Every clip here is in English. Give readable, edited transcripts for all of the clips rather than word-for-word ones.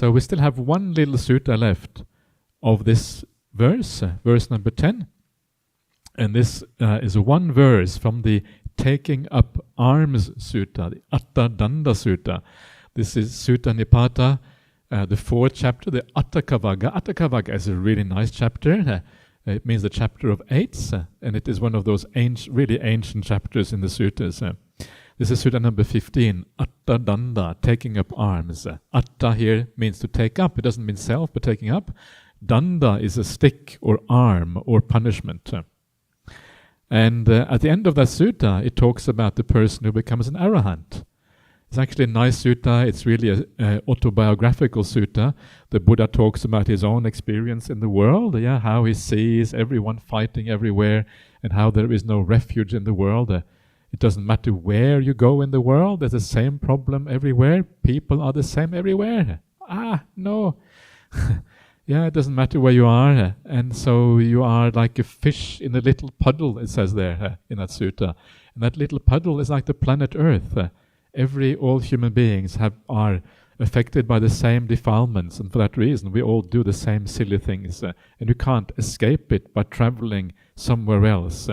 So we still have one little sutta left of this verse, verse number 10. And this is one verse from the Taking Up Arms Sutta, the Attadaṇḍasutta. This is Sutta Nipata, the 4th chapter, the Atthakavagga. Atthakavagga is a really nice chapter. It means the chapter of eights, and it is one of those really ancient chapters in the suttas. This is Sutta number 15, Attadaṇḍa, taking up arms. Atta here means to take up. It doesn't mean self, but taking up. Danda is a stick or arm or punishment. And at the end of that sutta, it talks about the person who becomes an arahant. It's actually a nice sutta. It's really an autobiographical sutta. The Buddha talks about his own experience in the world, how he sees everyone fighting everywhere and how there is no refuge in the world. It doesn't matter where you go in the world, there's the same problem everywhere. People are the same everywhere. No. It doesn't matter where you are. And so you are like a fish in a little puddle, it says there in that sutta. And that little puddle is like the planet Earth. All human beings are affected by the same defilements, and for that reason we all do the same silly things, and you can't escape it by traveling somewhere else.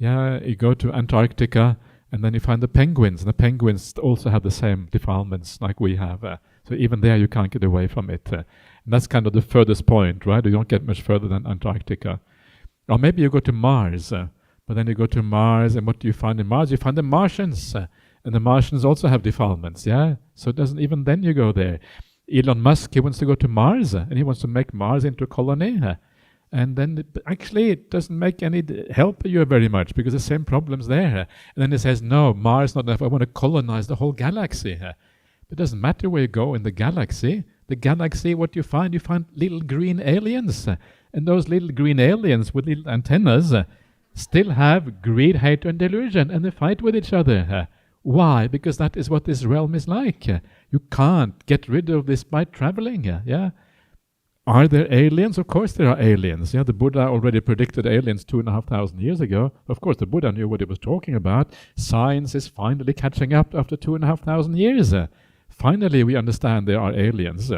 You go to Antarctica and then you find the penguins, and the penguins also have the same defilements like we have. So even there you can't get away from it. And that's kind of the furthest point, right? You don't get much further than Antarctica. Or maybe you go to Mars, but then you go to Mars, and what do you find in Mars? You find the Martians. And the Martians also have defilements, So it doesn't even then you go there. Elon Musk, he wants to go to Mars, and he wants to make Mars into a colony. And then it doesn't make any help you very much, because the same problem's there. And then he says, no, Mars not enough, I want to colonize the whole galaxy. It doesn't matter where you go in the galaxy. The galaxy, what you find little green aliens. And those little green aliens with little antennas still have greed, hate, and delusion, and they fight with each other. Why? Because that is what this realm is like. You can't get rid of this by traveling. Are there aliens? Of course there are aliens. The Buddha already predicted aliens 2,500 years ago. Of course the Buddha knew what he was talking about. Science is finally catching up after 2,500 years. Finally we understand there are aliens.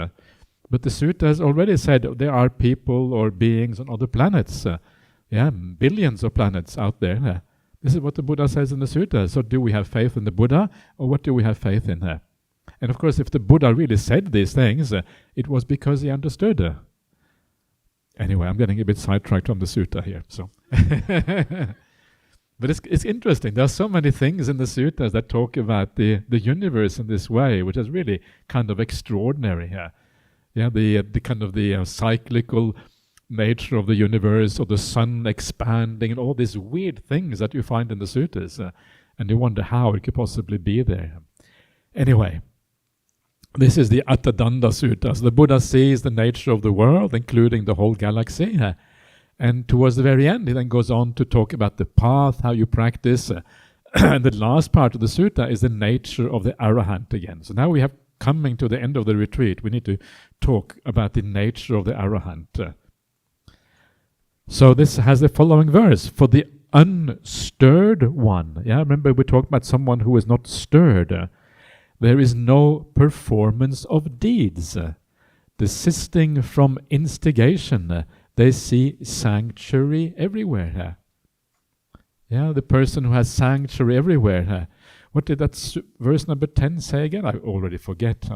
But the sutta has already said there are people or beings on other planets. Billions of planets out there. This is what the Buddha says in the sutta. So do we have faith in the Buddha, or what do we have faith in? And of course, if the Buddha really said these things, it was because he understood. Anyway, I'm getting a bit sidetracked from the sutta here. So, but it's interesting. There are so many things in the suttas that talk about the universe in this way, which is really kind of extraordinary. The kind of the cyclical nature of the universe, or the sun expanding, and all these weird things that you find in the suttas, and you wonder how it could possibly be there. Anyway, this is the Attadaṇḍasutta. So the Buddha sees the nature of the world, including the whole galaxy, and towards the very end he then goes on to talk about the path, how you practice, and the last part of the sutta is the nature of the arahant again. So now we have coming to the end of the retreat, we need to talk about the nature of the arahant. So this has the following verse: for the unstirred one. Remember we talked about someone who is not stirred. There is no performance of deeds. Desisting from instigation, they see sanctuary everywhere. The person who has sanctuary everywhere. What did that verse number 10 say again? I already forget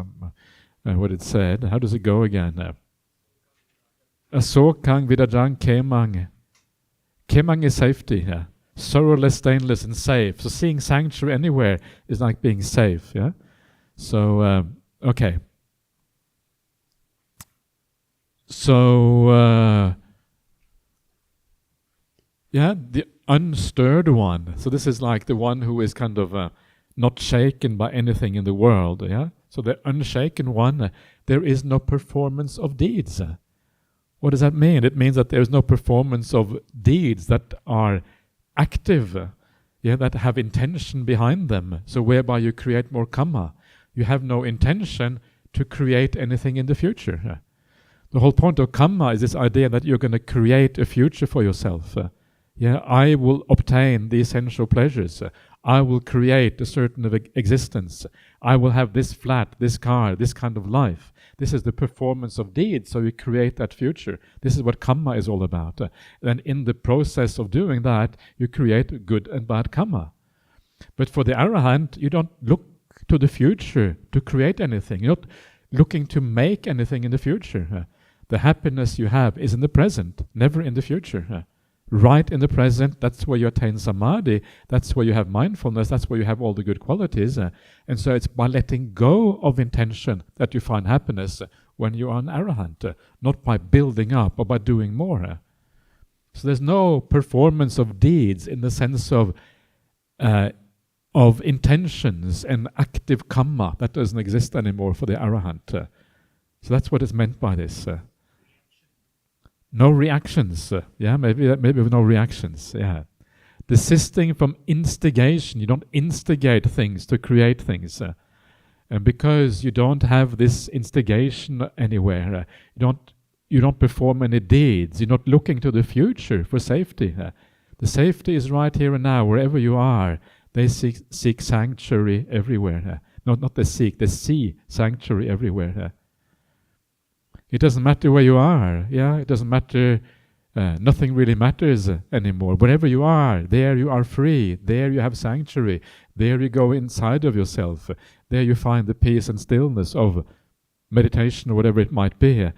what it said. How does it go again? Asokang vidajang kemang. Kemang is safety. Sorrowless, stainless, and safe. So seeing sanctuary anywhere is like being safe. So, okay. So, the unstirred one. So this is like the one who is kind of not shaken by anything in the world. So the unshaken one, there is no performance of deeds. What does that mean? It means that there is no performance of deeds that are active, that have intention behind them, so whereby you create more karma. You have no intention to create anything in the future. The whole point of karma is this idea that you're going to create a future for yourself. Yeah, I will obtain the essential pleasures. I will create a certain existence. I will have this flat, this car, this kind of life. This is the performance of deeds, so you create that future. This is what karma is all about. And in the process of doing that, you create good and bad karma. But for the Arahant, you don't look to the future to create anything. You're not looking to make anything in the future. The happiness you have is in the present, never in the future. Right in the present, that's where you attain samadhi, that's where you have mindfulness, that's where you have all the good qualities. And so it's by letting go of intention that you find happiness when you are an Arahant, not by building up or by doing more. So there's no performance of deeds in the sense of intentions and active karma. That doesn't exist anymore for the Arahant. So that's what is meant by this. No reactions, maybe with no reactions, Desisting from instigation. You don't instigate things to create things. And because you don't have this instigation anywhere, you don't perform any deeds, you're not looking to the future for safety. The safety is right here and now, wherever you are. They seek sanctuary everywhere. Not they see sanctuary everywhere. It doesn't matter where you are, it doesn't matter, nothing really matters anymore. Wherever you are, there you are free, there you have sanctuary, there you go inside of yourself, there you find the peace and stillness of meditation or whatever it might be.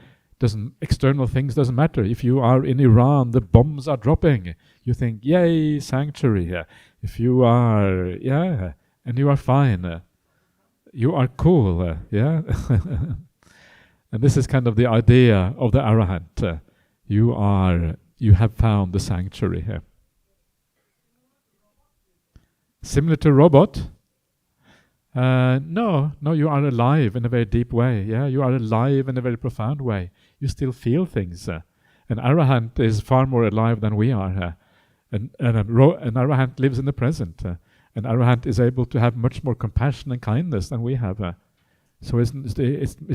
External things doesn't matter. If you are in Iran, the bombs are dropping, you think, yay, sanctuary. If you are, and you are fine, you are cool, And this is kind of the idea of the Arahant. You have found the sanctuary here. Similar to a robot? No, you are alive in a very deep way. You are alive in a very profound way. You still feel things. An Arahant is far more alive than we are. An Arahant lives in the present. An Arahant is able to have much more compassion and kindness than we have. So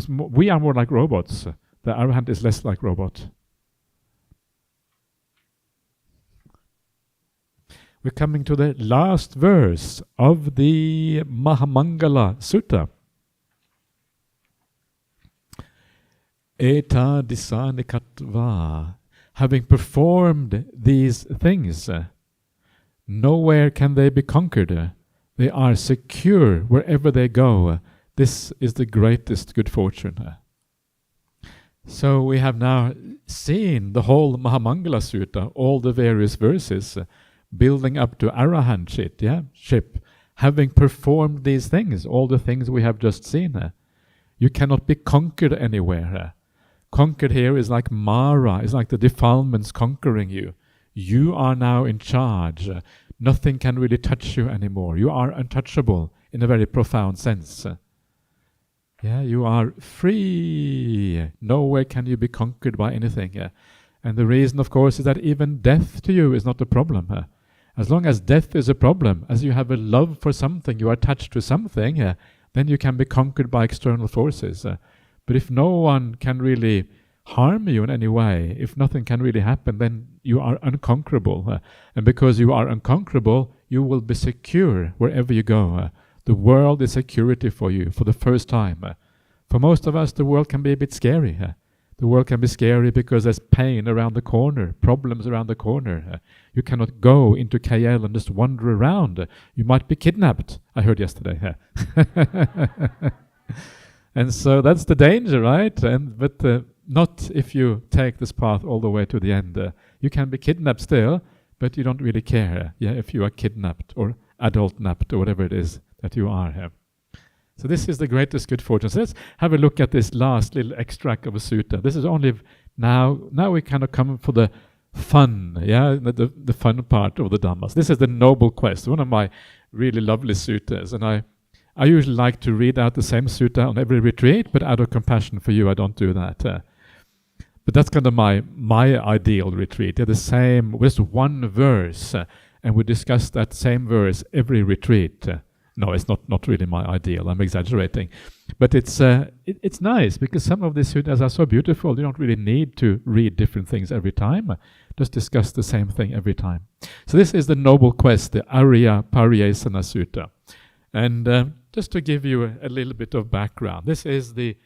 we are more like robots. The Arahant is less like robot. We're coming to the last verse of the Mahamangala Sutta. Attadaṇḍasutta. Having performed these things, nowhere can they be conquered. They are secure wherever they go. This is the greatest good fortune. So we have now seen the whole Mahamangala Sutta, all the various verses, building up to Arahantship, having performed these things, all the things we have just seen. You cannot be conquered anywhere. Conquered here is like Mara, is like the defilements conquering you. You are now in charge. Nothing can really touch you anymore. You are untouchable in a very profound sense. You are free. Nowhere can you be conquered by anything. And the reason, of course, is that even death to you is not a problem. As long as death is a problem, as you have a love for something, you are attached to something, then you can be conquered by external forces. But if no one can really harm you in any way, if nothing can really happen, then you are unconquerable. And because you are unconquerable, you will be secure wherever you go. The world is security for you for the first time. For most of us, the world can be a bit scary. The world can be scary because there's pain around the corner, problems around the corner. You cannot go into KL and just wander around. You might be kidnapped, I heard yesterday. And so that's the danger, right? But not if you take this path all the way to the end. You can be kidnapped still, but you don't really care if you are kidnapped or adult napped or whatever it is that you are here. So this is the greatest good fortune. So let's have a look at this last little extract of a sutta. This is only now we kind of come for the fun, the fun part of the Dhammas. This is the Noble Quest, one of my really lovely suttas. And I usually like to read out the same sutta on every retreat, but out of compassion for you, I don't do that. But that's kind of my ideal retreat. The same, just one verse, and we discuss that same verse every retreat. No, it's not really my ideal. I'm exaggerating. But it's nice because some of these suttas are so beautiful. You don't really need to read different things every time. Just discuss the same thing every time. So this is the Noble Quest, the Arya Pariyesana Sutta. And just to give you a little bit of background, this is the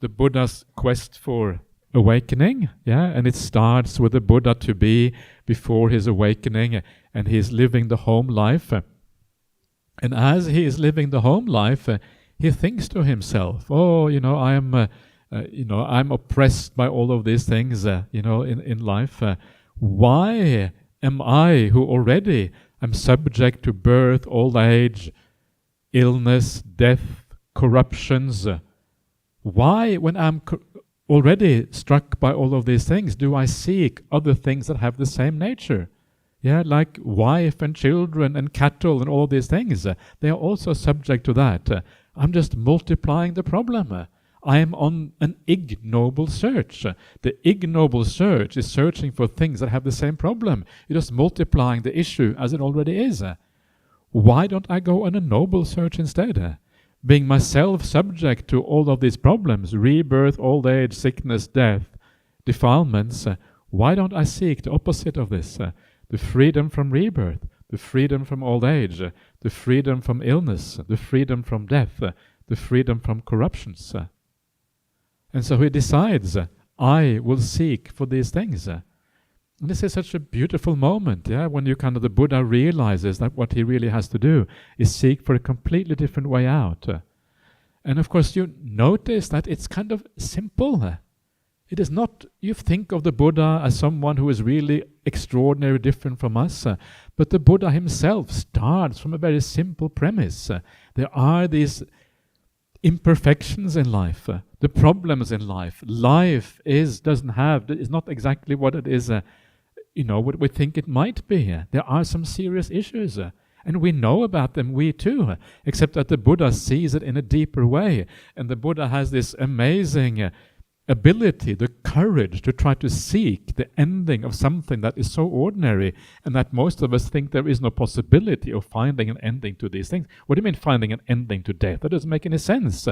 Buddha's quest for awakening, and it starts with the Buddha to be before his awakening, and he's living the home life. And as he is living the home life, he thinks to himself, I'm oppressed by all of these things, in life. Why am I, who already am subject to birth, old age, illness, death, corruptions, why, when I'm already struck by all of these things, do I seek other things that have the same nature? Like wife and children and cattle and all these things. They are also subject to that. I'm just multiplying the problem. I am on an ignoble search. The ignoble search is searching for things that have the same problem. You're just multiplying the issue as it already is. Why don't I go on a noble search instead? Being myself subject to all of these problems, rebirth, old age, sickness, death, defilements, why don't I seek the opposite of this? The freedom from rebirth, the freedom from old age, the freedom from illness, the freedom from death, the freedom from corruptions. And so he decides, I will seek for these things. And this is such a beautiful moment, when the Buddha realizes that what he really has to do is seek for a completely different way out. And of course you notice that it's kind of simple. It is not, you think of the Buddha as someone who is really extraordinary, different from us, but the Buddha himself starts from a very simple premise. There are these imperfections in life, the problems in life. Life is not exactly what it is, what we think it might be. There are some serious issues, and we know about them, we too, except that the Buddha sees it in a deeper way, and the Buddha has this amazing ability, the courage to try to seek the ending of something that is so ordinary and that most of us think there is no possibility of finding an ending to these things. What do you mean finding an ending to death? That doesn't make any sense.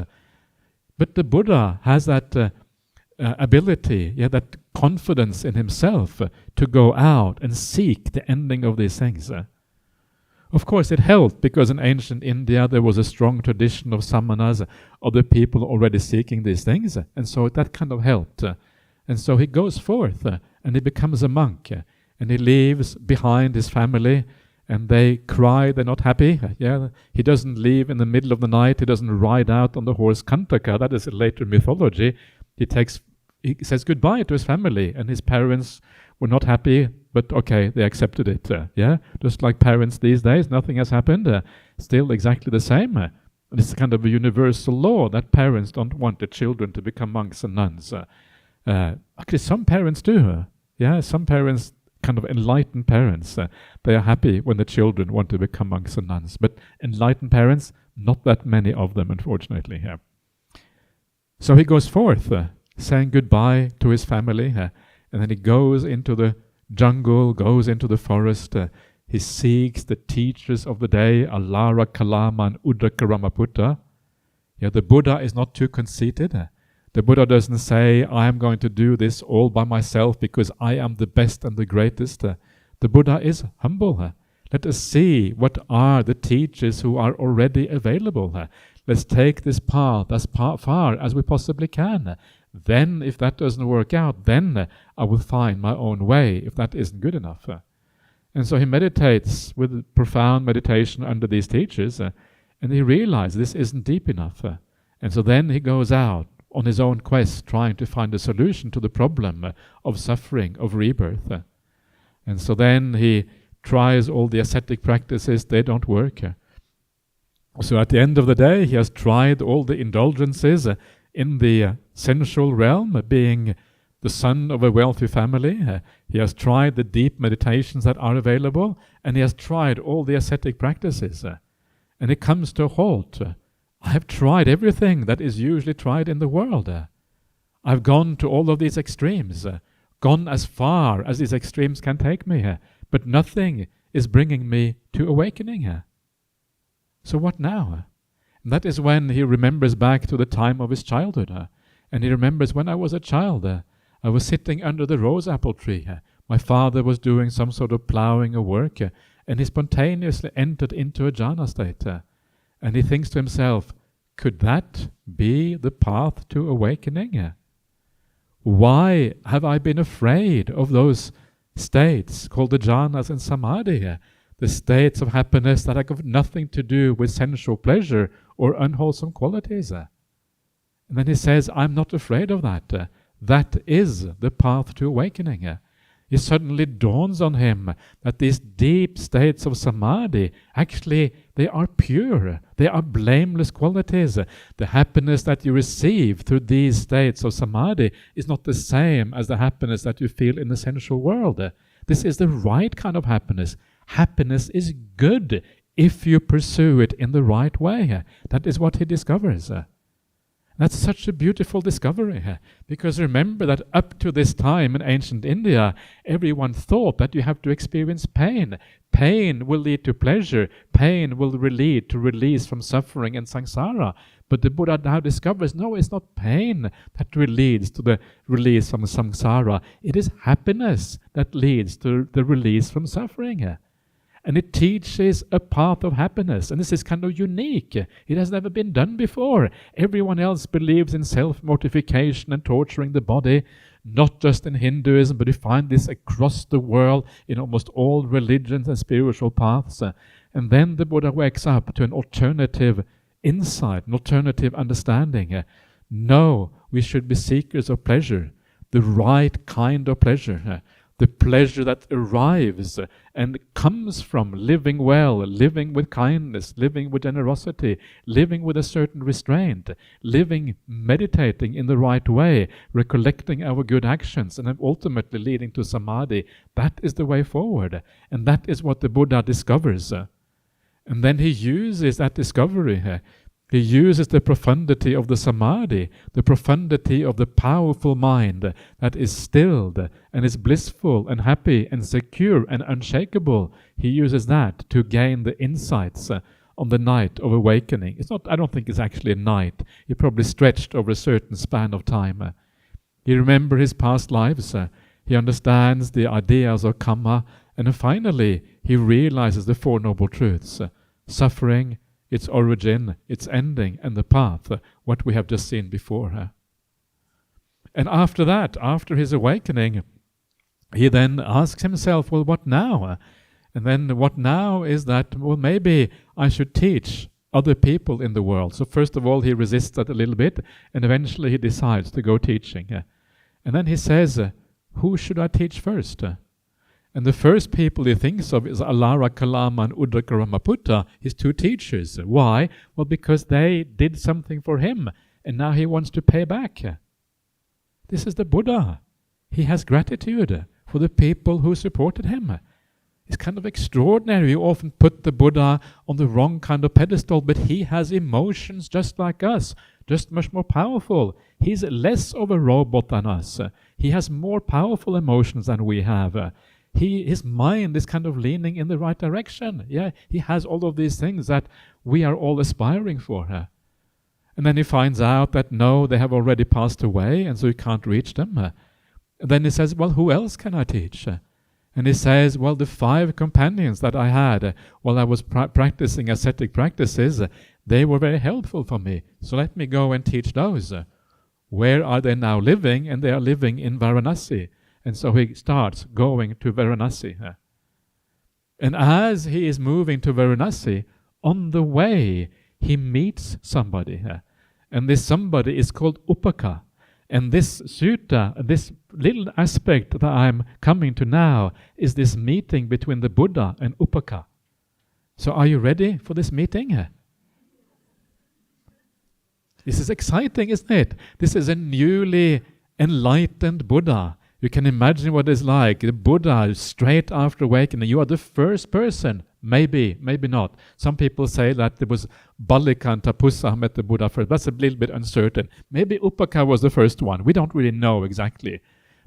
But the Buddha has that ability, that confidence in himself to go out and seek the ending of these things. Of course, it helped because in ancient India there was a strong tradition of samanas, other people already seeking these things, and so that kind of helped. And so he goes forth and he becomes a monk, and he leaves behind his family, and they cry, they're not happy. He doesn't leave in the middle of the night, he doesn't ride out on the horse Kantaka, that is a later mythology. He says goodbye to his family, and his parents were not happy, but okay, they accepted it. Just like parents these days, nothing has happened. Still exactly the same. It's kind of a universal law that parents don't want their children to become monks and nuns. Actually, some parents do. Some parents, kind of enlightened parents, they are happy when the children want to become monks and nuns. But enlightened parents, not that many of them, unfortunately. So he goes forth, saying goodbye to his family, and then he goes into the jungle, goes into the forest. He seeks the teachers of the day, Alara, Kalama, and Uddaka. The Buddha is not too conceited. The Buddha doesn't say, I am going to do this all by myself because I am the best and the greatest. The Buddha is humble. Let us see what are the teachers who are already available. Let's take this path as far as we possibly can. Then, if that doesn't work out, then I will find my own way, if that isn't good enough. And so he meditates with profound meditation under these teachers, and he realizes this isn't deep enough. And so then he goes out on his own quest, trying to find a solution to the problem of suffering, of rebirth. And so then he tries all the ascetic practices, they don't work. So at the end of the day, he has tried all the indulgences in the sensual realm, being the son of a wealthy family. He has tried the deep meditations that are available, and he has tried all the ascetic practices. And it comes to a halt. I have tried everything that is usually tried in the world. I've gone to all of these extremes, gone as far as these extremes can take me, but nothing is bringing me to awakening. So what now? And that is when he remembers back to the time of his childhood. And he remembers, when I was a child, I was sitting under the rose apple tree. My father was doing some sort of plowing or work, and he spontaneously entered into a jhana state. And he thinks to himself, could that be the path to awakening? Why have I been afraid of those states called the jhanas and samadhi? The states of happiness that have nothing to do with sensual pleasure or unwholesome qualities. And then he says, I'm not afraid of that. That is the path to awakening. It suddenly dawns on him that these deep states of samadhi, actually, they are pure. They are blameless qualities. The happiness that you receive through these states of samadhi is not the same as the happiness that you feel in the sensual world. This is the right kind of happiness. Happiness is good if you pursue it in the right way. That is what he discovers. That's such a beautiful discovery, because remember that up to this time in ancient India, everyone thought that you have to experience pain. Pain will lead to pleasure. Pain will lead to release from suffering and samsara. But the Buddha now discovers, no, it's not pain that leads to the release from samsara. It is happiness that leads to the release from suffering. And it teaches a path of happiness. And this is kind of unique. It has never been done before. Everyone else believes in self-mortification and torturing the body, not just in Hinduism, but you find this across the world in almost all religions and spiritual paths. And then the Buddha wakes up to an alternative insight, an alternative understanding. No, we should be seekers of pleasure, the right kind of pleasure. The pleasure that arrives and comes from living well, living with kindness, living with generosity, living with a certain restraint, meditating in the right way, recollecting our good actions, and then ultimately leading to samadhi. That is the way forward. And that is what the Buddha discovers. And then he uses that discovery. He uses the profundity of the samadhi, the profundity of the powerful mind that is stilled and is blissful and happy and secure and unshakable. He uses that to gain the insights on the night of awakening. It's not, I don't think it's actually a night. It probably stretched over a certain span of time. He remembers his past lives. He understands the ideas of karma. And then finally, he realizes the Four Noble Truths. Suffering, its origin, its ending, and the path, what we have just seen before. And after that, after his awakening, he then asks himself, well, what now? And then what now is that, well, maybe I should teach other people in the world. So first of all, he resists that a little bit, and eventually he decides to go teaching. And then he says, who should I teach first? And the first people he thinks of is Alara Kalama and Uddakaramaputta, his two teachers. Why? Well, because they did something for him, and now he wants to pay back. This is the Buddha. He has gratitude for the people who supported him. It's kind of extraordinary. You often put the Buddha on the wrong kind of pedestal, but he has emotions just like us, just much more powerful. He's less of a robot than us. He has more powerful emotions than we have. His mind is kind of leaning in the right direction. Yeah, he has all of these things that we are all aspiring for. And then he finds out that no, they have already passed away, and so he can't reach them. And then he says, well, who else can I teach? And he says, well, the 5 companions that I had while I was practicing ascetic practices, they were very helpful for me. So let me go and teach those. Where are they now living? And they are living in Varanasi. And so he starts going to Varanasi. And as he is moving to Varanasi, on the way, he meets somebody. And this somebody is called Upaka. And this sutta, this little aspect that I'm coming to now, is this meeting between the Buddha and Upaka. So are you ready for this meeting? This is exciting, isn't it? This is a newly enlightened Buddha. You can imagine what it's like. The Buddha, straight after awakening, you are the first person. Maybe, maybe not. Some people say that it was Ballika and Tapussa who met the Buddha first. That's a little bit uncertain. Maybe Upaka was the first one. We don't really know exactly.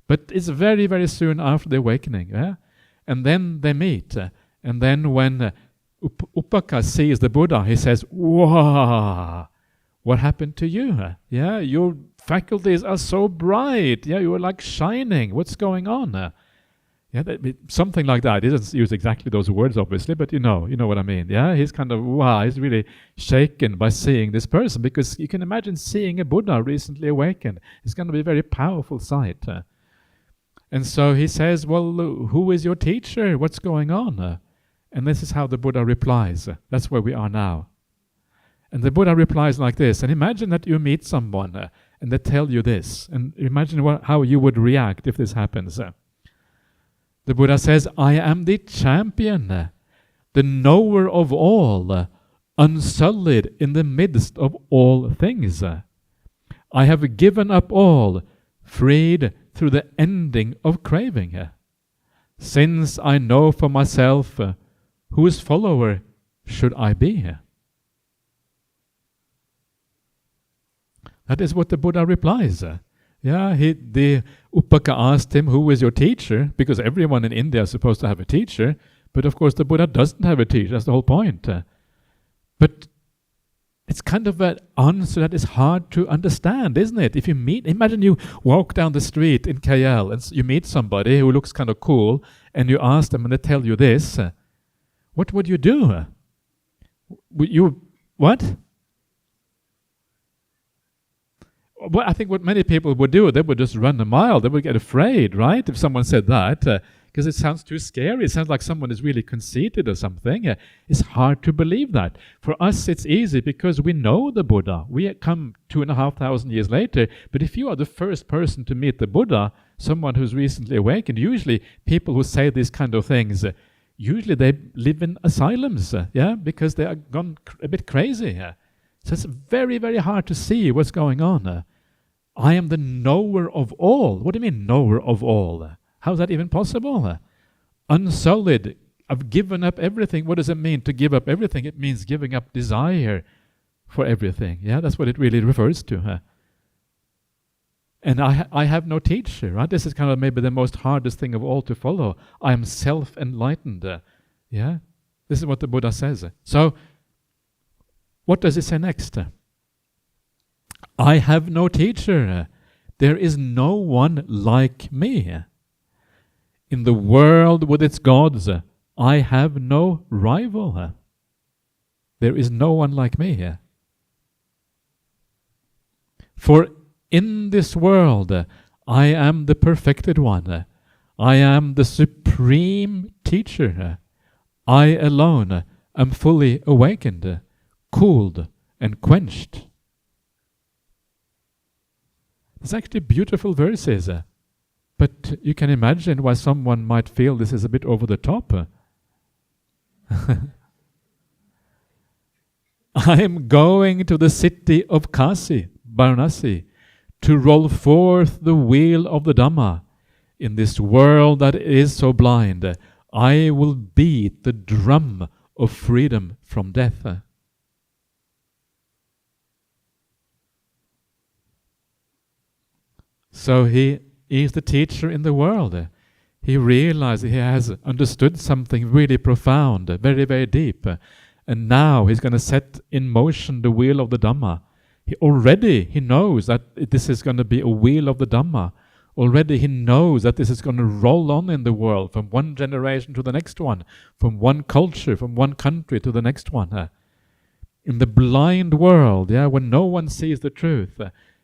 But it's very, very soon after the awakening. Yeah? And then they meet. And then when Upaka sees the Buddha, he says, "Wow, what happened to you? Yeah, your faculties are so bright. Yeah, you are like shining. What's going on?" Yeah, something like that. He doesn't use exactly those words, obviously, but you know what I mean. Yeah, he's kind of, wow, he's really shaken by seeing this person, because you can imagine seeing a Buddha recently awakened. It's going to be a very powerful sight. And so he says, "Well, who is your teacher? What's going on?" And this is how the Buddha replies. That's where we are now. And the Buddha replies like this. And imagine that you meet someone and they tell you this. And imagine how you would react if this happens. The Buddha says, "I am the champion, the knower of all, unsullied in the midst of all things. I have given up all, freed through the ending of craving. Since I know for myself, whose follower should I be?" That is what the Buddha replies. The Upaka asked him, "Who is your teacher?" Because everyone in India is supposed to have a teacher. But of course the Buddha doesn't have a teacher. That's the whole point. But it's kind of an answer that is hard to understand, isn't it? If you imagine you walk down the street in KL and you meet somebody who looks kind of cool, and you ask them and they tell you this. What would you do? What? Well, I think what many people would do, they would just run a mile. They would get afraid, right? If someone said that, because it sounds too scary. It sounds like someone is really conceited or something. It's hard to believe that. For us, it's easy because we know the Buddha. We come 2,500 years later. But if you are the first person to meet the Buddha, someone who's recently awakened, usually people who say these kind of things, usually they live in asylums, because they are gone a bit crazy. So it's very, very hard to see what's going on. I am the knower of all. What do you mean, knower of all? How is that even possible? Unsullied. I've given up everything. What does it mean to give up everything? It means giving up desire for everything. Yeah, that's what it really refers to. And I have no teacher, right? This is kind of maybe the most hardest thing of all to follow. I am self-enlightened. This is what the Buddha says. So, what does it say next? I have no teacher. There is no one like me. In the world with its gods, I have no rival. There is no one like me. For in this world, I am the perfected one. I am the supreme teacher. I alone am fully awakened, cooled and quenched. It's actually beautiful verses, but you can imagine why someone might feel this is a bit over the top. I am going to the city of Kasi, Varanasi, to roll forth the wheel of the Dhamma. In this world that is so blind, I will beat the drum of freedom from death. So he is the teacher in the world. He realized he has understood something really profound, very, very deep. And now he's going to set in motion the wheel of the Dhamma. He knows that this is going to be a wheel of the Dhamma. Already he knows that this is going to roll on in the world from one generation to the next one, from one culture, from one country to the next one. In the blind world, when no one sees the truth,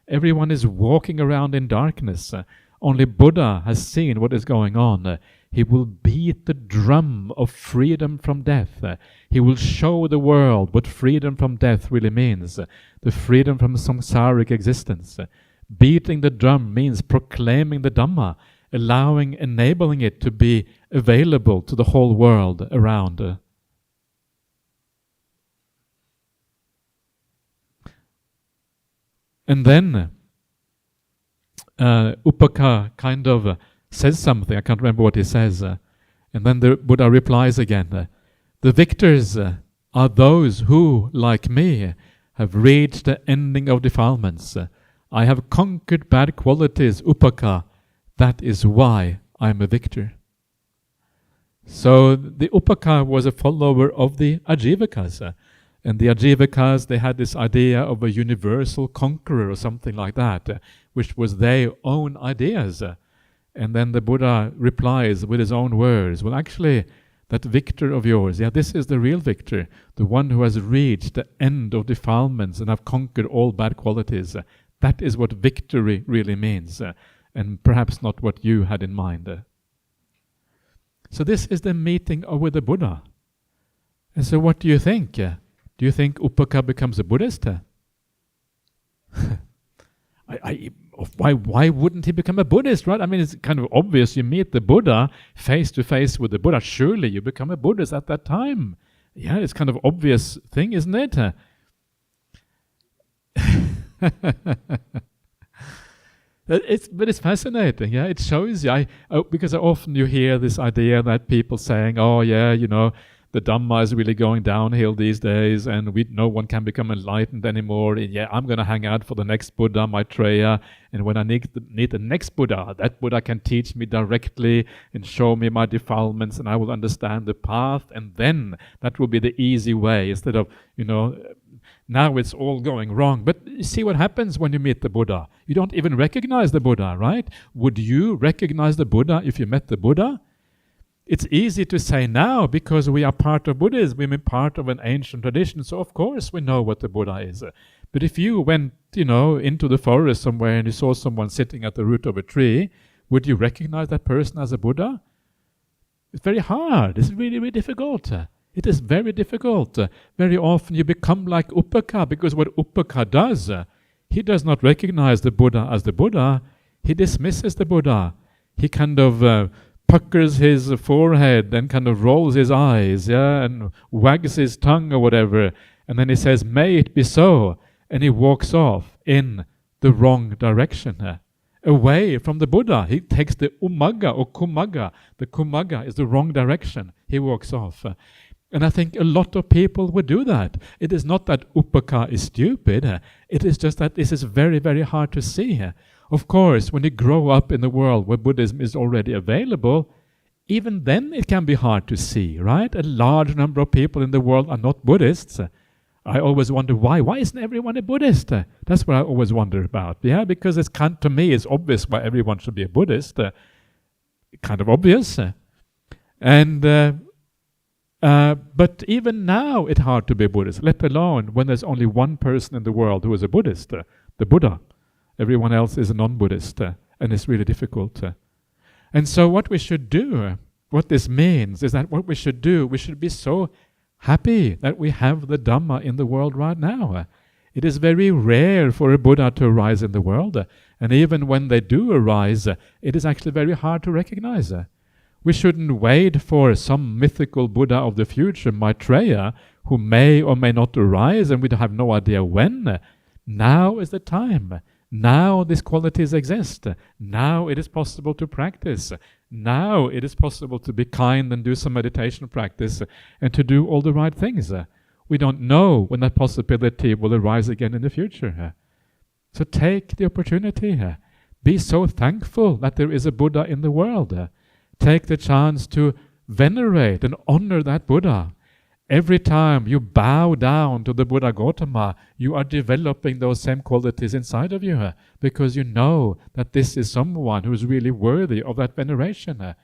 everyone is walking around in darkness. Only Buddha has seen what is going on. He will beat the drum of freedom from death. He will show the world what freedom from death really means. The freedom from samsaric existence. Beating the drum means proclaiming the Dhamma, enabling it to be available to the whole world around. And then Upaka kind of says something. I can't remember what he says. And then the Buddha replies again. The victors are those who, like me, have reached the ending of defilements. I have conquered bad qualities, Upaka. That is why I am a victor. So the Upaka was a follower of the Ajivakas. And the Ajivakas, they had this idea of a universal conqueror or something like that, which was their own ideas. And then the Buddha replies with his own words, well, actually, that victor of yours, this is the real victor, the one who has reached the end of defilements and have conquered all bad qualities. That is what victory really means, and perhaps not what you had in mind. So this is the meeting with the Buddha. And so what do you think? Do you think Upaka becomes a Buddhist? Why wouldn't he become a Buddhist, right? I mean, it's kind of obvious. You meet the Buddha face to face with the Buddha. Surely you become a Buddhist at that time. Yeah, it's kind of obvious thing, isn't it? But it's fascinating. Yeah, it shows you. Because often you hear this idea that people saying, "Oh, yeah, the Dhamma is really going downhill these days, and no one can become enlightened anymore. And I'm going to hang out for the next Buddha, Maitreya, and when I need the next Buddha, that Buddha can teach me directly and show me my defilements, and I will understand the path, and then that will be the easy way instead of, now it's all going wrong." But you see what happens when you meet the Buddha. You don't even recognize the Buddha, right? Would you recognize the Buddha if you met the Buddha? It's easy to say now because we are part of Buddhism, we're part of an ancient tradition, so of course we know what the Buddha is. But if you went, into the forest somewhere and you saw someone sitting at the root of a tree, would you recognize that person as a Buddha? It's very hard. It's really, really difficult. It is very difficult. Very often you become like Upaka, because what Upaka does, he does not recognize the Buddha as the Buddha. He dismisses the Buddha. He kind of puckers his forehead and kind of rolls his eyes, and wags his tongue or whatever, and then he says, "May it be so," and he walks off in the wrong direction, away from the Buddha. He takes the umaga or kumaga. The kumaga is the wrong direction. He walks off. And I think a lot of people would do that. It is not that Upaka is stupid. It is just that this is very, very hard to see. Of course, when you grow up in the world where Buddhism is already available, even then it can be hard to see, right? A large number of people in the world are not Buddhists. I always wonder why. Why isn't everyone a Buddhist? That's what I always wonder about. Yeah, because to me it's obvious why everyone should be a Buddhist. Kind of obvious. But even now it's hard to be a Buddhist, let alone when there's only one person in the world who is a Buddhist, the Buddha. Everyone else is a non-Buddhist, and it's really difficult. And so what we should do, what this means, is that what we should do, we should be so happy that we have the Dhamma in the world right now. It is very rare for a Buddha to arise in the world, and even when they do arise, it is actually very hard to recognize. We shouldn't wait for some mythical Buddha of the future, Maitreya, who may or may not arise, and we have no idea when. Now is the time. Now these qualities exist. Now it is possible to practice. Now it is possible to be kind and do some meditation practice and to do all the right things. We don't know when that possibility will arise again in the future. So take the opportunity. Be so thankful that there is a Buddha in the world. Take the chance to venerate and honor that Buddha. Every time you bow down to the Buddha Gautama, you are developing those same qualities inside of you, because you know that this is someone who is really worthy of that veneration.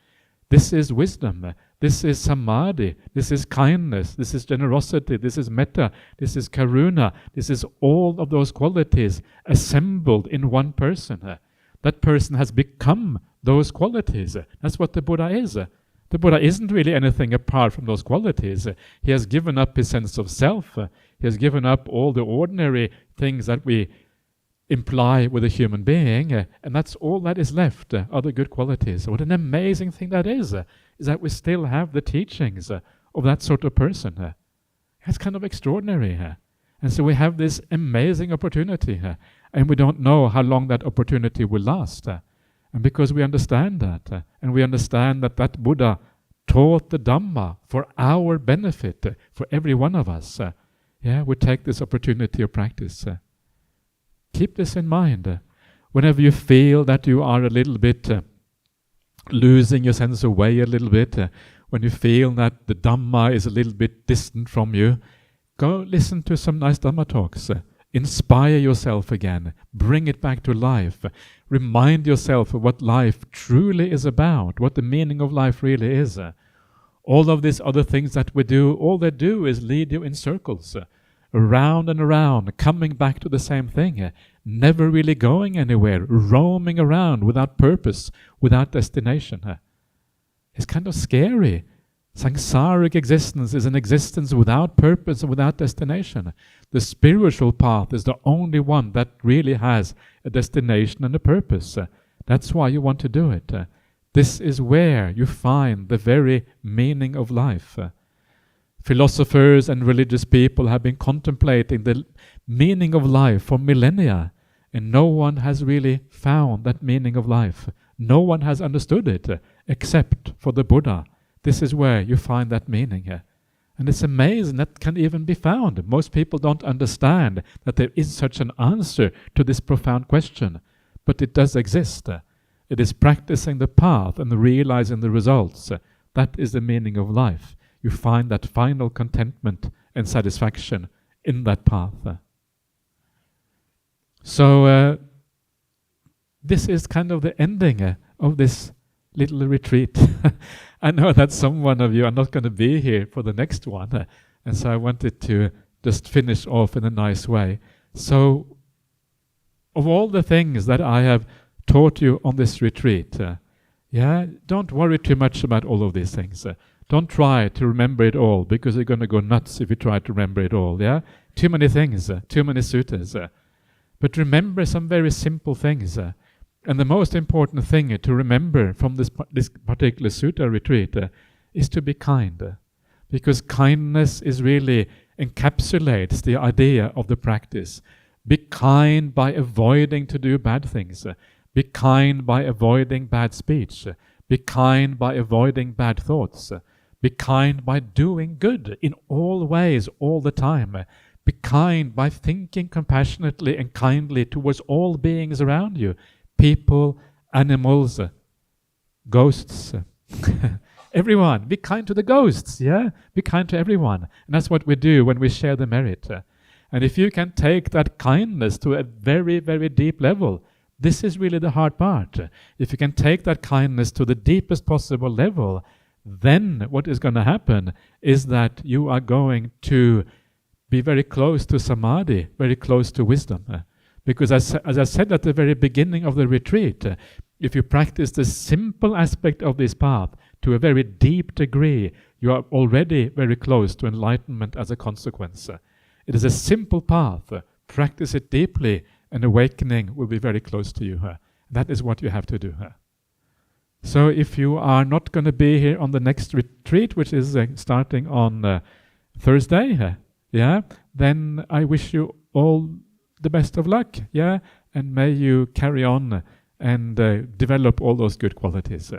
This is wisdom, this is samadhi, this is kindness, this is generosity, this is metta, this is karuna, this is all of those qualities assembled in one person. That person has become those qualities. That's what the Buddha is. The Buddha isn't really anything apart from those qualities. He has given up his sense of self. He has given up all the ordinary things that we imply with a human being, and that's all that is left, are the good qualities. What an amazing thing that is that we still have the teachings of that sort of person. It's kind of extraordinary. And so we have this amazing opportunity, and we don't know how long that opportunity will last. And because we understand that, and we understand that that Buddha taught the Dhamma for our benefit, for every one of us, we take this opportunity of practice. Keep this in mind. Whenever you feel that you are a little bit losing your sense of way a little bit, when you feel that the Dhamma is a little bit distant from you, go listen to some nice Dhamma talks. Inspire yourself again. Bring it back to life. Remind yourself of what life truly is about, what the meaning of life really is. All of these other things that we do, all they do is lead you in circles, around and around, coming back to the same thing, never really going anywhere, roaming around without purpose, without destination. It's kind of scary. Samsaric existence is an existence without purpose and without destination. The spiritual path is the only one that really has a destination and a purpose. That's why you want to do it. This is where you find the very meaning of life. Philosophers and religious people have been contemplating the meaning of life for millennia, and no one has really found that meaning of life. No one has understood it except for the Buddha. This is where you find that meaning. And it's amazing that can even be found. Most people don't understand that there is such an answer to this profound question, but it does exist. It is practicing the path and realizing the results. That is the meaning of life. You find that final contentment and satisfaction in that path. So this is kind of the ending of this little retreat. I know that some one of you are not going to be here for the next one, and so I wanted to just finish off in a nice way. So, of all the things that I have taught you on this retreat, don't worry too much about all of these things. Don't try to remember it all, because you're going to go nuts if you try to remember it all. Too many things, too many suttas. But remember some very simple things. And the most important thing to remember from this particular sutta retreat is to be kind. Because kindness is really encapsulates the idea of the practice. Be kind by avoiding to do bad things. Be kind by avoiding bad speech. Be kind by avoiding bad thoughts. Be kind by doing good in all ways, all the time. Be kind by thinking compassionately and kindly towards all beings around you. People, animals, ghosts, everyone. Be kind to the ghosts, Be kind to everyone. And that's what we do when we share the merit. And if you can take that kindness to a very, very deep level, this is really the hard part. If you can take that kindness to the deepest possible level, then what is going to happen is that you are going to be very close to samadhi, very close to wisdom. Because as I said at the very beginning of the retreat, if you practice the simple aspect of this path to a very deep degree, you are already very close to enlightenment as a consequence. It is a simple path. Practice it deeply, and awakening will be very close to you. That is what you have to do. So if you are not going to be here on the next retreat, which is starting on Thursday, then I wish you all the best of luck, and may you carry on and develop all those good qualities.